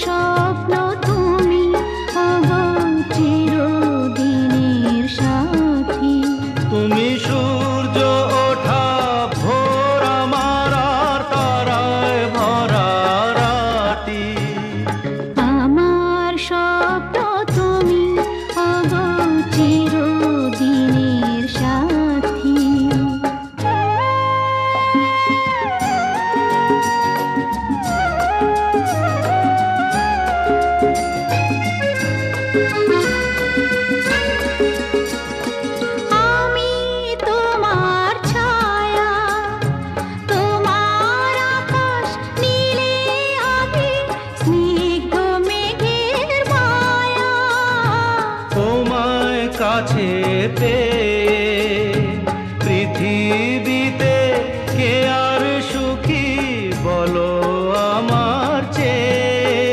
স্বপ্ন তুমি ওগো চিরদিনের সাথী। তুমি সূর্য ওঠা ভোর আমার আর তারায় ভরা রাতি। আমার স্বপ্ন তুমি ওগো চিরদিনের সাথী। আমি তোমার ছায়া, তোমার আকাশ নীলে আমি স্নিগ্ধ মেঘের মায়া। তোমায় কাছে পেয়ে পৃথিবী